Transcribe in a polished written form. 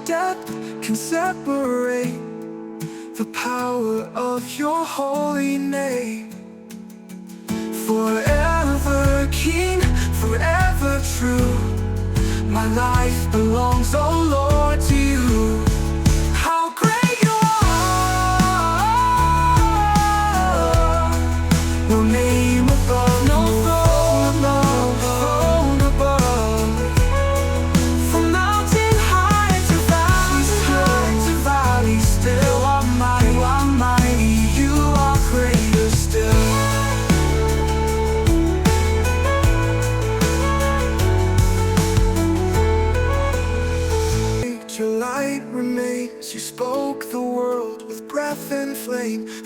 depth can separate the power of your holy name. Forever King, forever true, my life belongs, oh Lord, to you. How great you are, no name above, no throne above, throne above. From mountain high to valley, still almighty, you are greater still. Your light remains, you spoke the world with breath and flame.